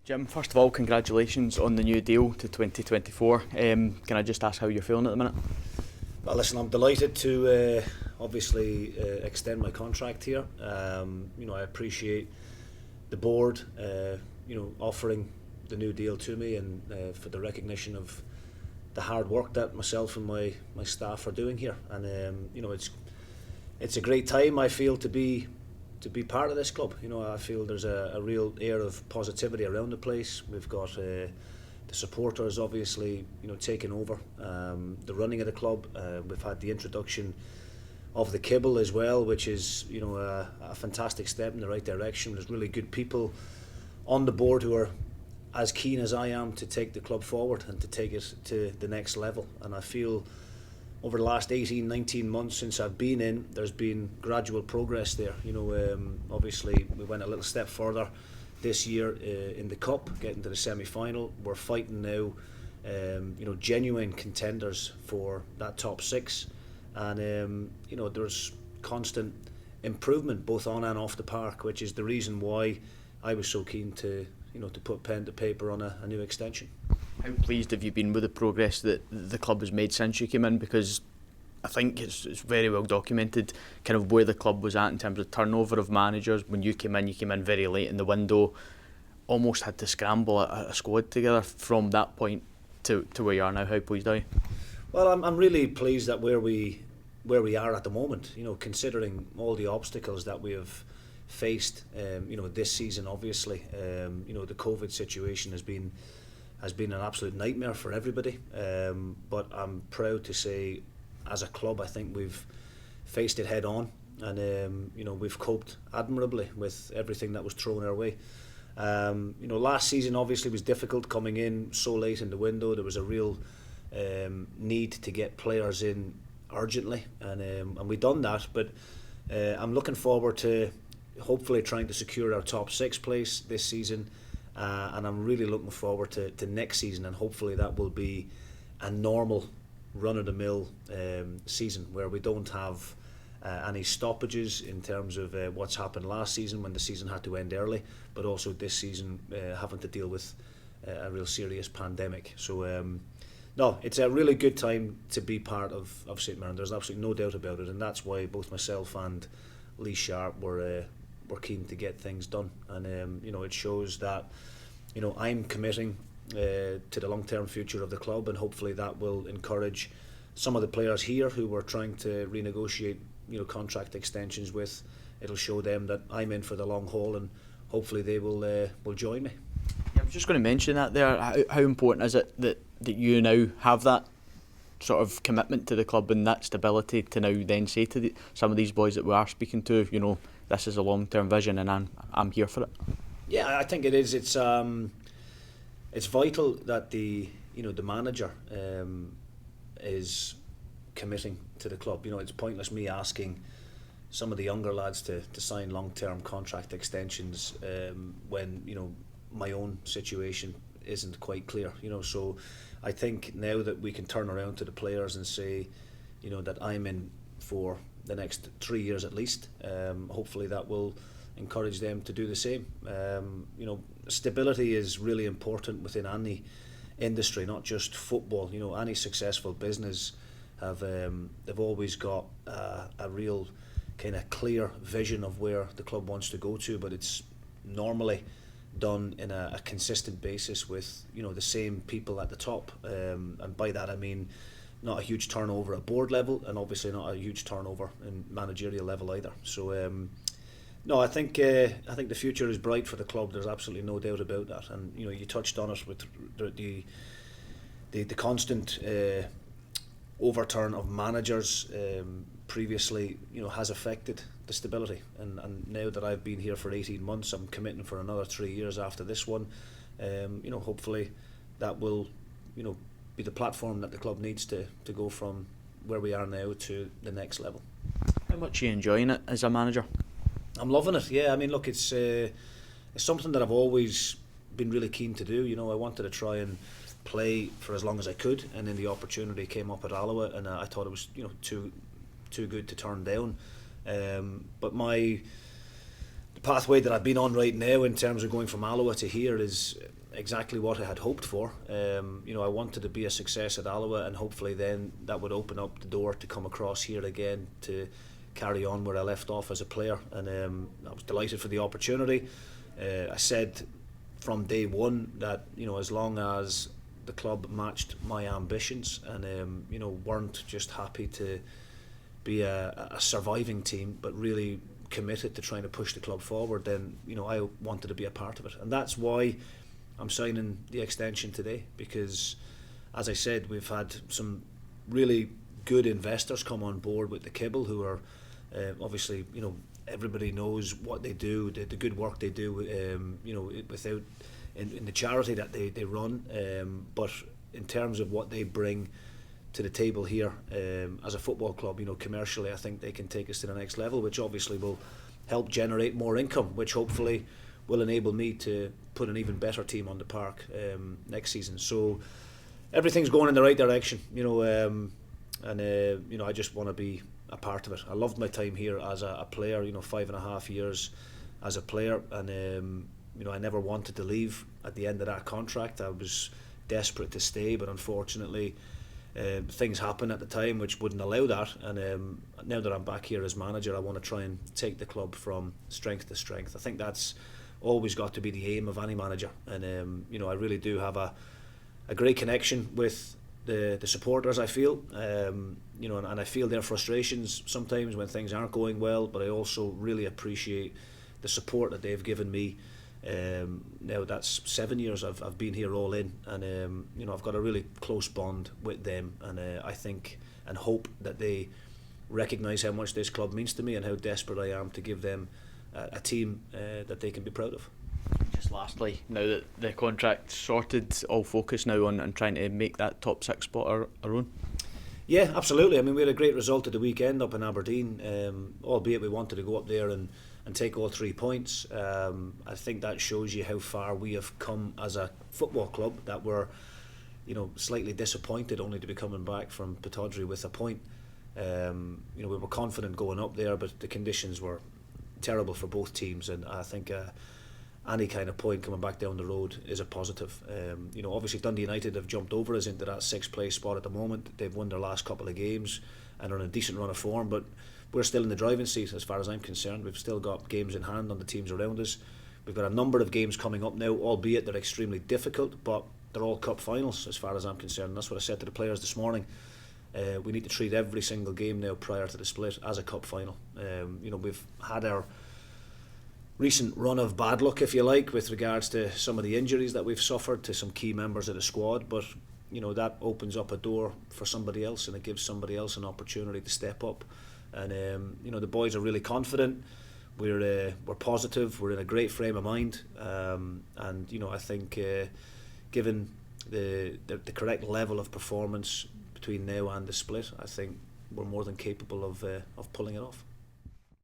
Jim, first of all, congratulations on the new deal to 2024. Can I just ask how you're feeling at the minute? Well, listen, I'm delighted to obviously extend my contract here. I appreciate the board, offering the new deal to me, and for the recognition of the hard work that myself and my staff are doing here. And it's a great time, I feel, to be part of this club. I feel there's a real air of positivity around the place. We've got the supporters obviously taking over the running of the club. We've had the introduction of the kibble as well, which is a fantastic step in the right direction. There's really good people on the board who are as keen as I am to take the club forward and to take it to the next level. And I feel over the last 18, 19 months since I've been in, there's been gradual progress there. Obviously we went a little step further this year in the cup, getting to the semi-final. We're fighting now, genuine contenders for that top six, and there's constant improvement both on and off the park, which is the reason why I was so keen to put pen to paper on a new extension. How pleased have you been with the progress that the club has made since you came in? Because I think it's very well documented kind of where the club was at in terms of turnover of managers. When you came in very late in the window, almost had to scramble a squad together from that point to where you are now. How pleased are you? Well, I'm really pleased at where we are at the moment, considering all the obstacles that we have faced this season. Obviously the COVID situation has been an absolute nightmare for everybody, but I'm proud to say as a club I think we've faced it head on, and we've coped admirably with everything that was thrown our way. Last season obviously was difficult, coming in so late in the window. There was a real need to get players in urgently, and we done that, but I'm looking forward to hopefully trying to secure our top six place this season, and I'm really looking forward to next season, and hopefully that will be a normal run-of-the-mill season where we don't have any stoppages in terms of what's happened last season when the season had to end early, but also this season having to deal with a real serious pandemic. So no, it's a really good time to be part of St Mirren. There's absolutely no doubt about it, and that's why both myself and Lee Sharp were keen to get things done. And it shows that I'm committing to the long-term future of the club, and hopefully that will encourage some of the players here who we're trying to renegotiate contract extensions with. It'll show them that I'm in for the long haul, and hopefully they will join me. Yeah, I was just going to mention that there. How important is it that you now have that sort of commitment to the club and that stability to now then say to some of these boys that we are speaking to, this is a long-term vision and I'm here for it? Yeah, I think it is. It's vital that the manager is committing to the club. It's pointless me asking some of the younger lads to sign long-term contract extensions when my own situation isn't quite clear. So I think now that we can turn around to the players and say that I'm in for the next 3 years at least, hopefully that will encourage them to do the same. Stability is really important within any industry, not just football. Any successful business they've always got a real kind of clear vision of where the club wants to go to, but it's normally done in a consistent basis with the same people at the top, and by that I mean not a huge turnover at board level, and obviously not a huge turnover in managerial level either. So no, I think the future is bright for the club. There's absolutely no doubt about that. And you touched on it with the constant overturn of managers previously, has affected the stability. And now that I've been here for 18 months, I'm committing for another 3 years after this one. Hopefully that will, be the platform that the club needs to go from where we are now to the next level. How much are you enjoying it as a manager? I'm loving it. Yeah, I mean, look, it's something that I've always been really keen to do. I wanted to try and play for as long as I could, and then the opportunity came up at Alloa, and I thought it was too good to turn down. But the pathway that I've been on right now in terms of going from Alloa to here is exactly what I had hoped for. I wanted to be a success at Alloa, and hopefully then that would open up the door to come across here again to carry on where I left off as a player. And I was delighted for the opportunity. I said from day one that as long as the club matched my ambitions and weren't just happy to be a surviving team, but really committed to trying to push the club forward, then I wanted to be a part of it. And that's why I'm signing the extension today, because as I said, we've had some really good investors come on board with the Kibble, who are obviously everybody knows what they do, the good work they do, without in the charity that they run, but in terms of what they bring to the table here as a football club, commercially, I think they can take us to the next level, which obviously will help generate more income, which hopefully will enable me to put an even better team on the park next season. So everything's going in the right direction, I just want to be a part of it. I loved my time here as a player, 5.5 years as a player, and I never wanted to leave at the end of that contract. I was desperate to stay, but unfortunately things happened at the time which wouldn't allow that, and now that I'm back here as manager, I want to try and take the club from strength to strength. I think that's always got to be the aim of any manager, and I really do have a great connection with the supporters, I feel, and I feel their frustrations sometimes when things aren't going well, but I also really appreciate the support that they've given me. Now that's 7 years I've been here all in, and I've got a really close bond with them, and I think and hope that they recognise how much this club means to me and how desperate I am to give them a team that they can be proud of. Just lastly, now that the contract's sorted, all focus now on trying to make that top 6 spot our own? Yeah, absolutely. I mean, we had a great result at the weekend up in Aberdeen, albeit we wanted to go up there and take all 3 points. I think that shows you how far we have come as a football club, that we're slightly disappointed only to be coming back from Pittodrie with a point. We were confident going up there, but the conditions were terrible for both teams, and I think any kind of point coming back down the road is a positive. Obviously Dundee United have jumped over us into that 6th place spot at the moment. They've won their last couple of games and are on a decent run of form, but we're still in the driving seat as far as I'm concerned. We've still got games in hand on the teams around us. We've got a number of games coming up now, albeit they're extremely difficult, but they're all cup finals as far as I'm concerned. And that's what I said to the players this morning. We need to treat every single game now prior to the split as a cup final. We've had our recent run of bad luck, if you like, with regards to some of the injuries that we've suffered to some key members of the squad, but that opens up a door for somebody else, and it gives somebody else an opportunity to step up. And the boys are really confident. We're positive. We're in a great frame of mind, and I think given the correct level of performance between now and the split, I think we're more than capable of pulling it off.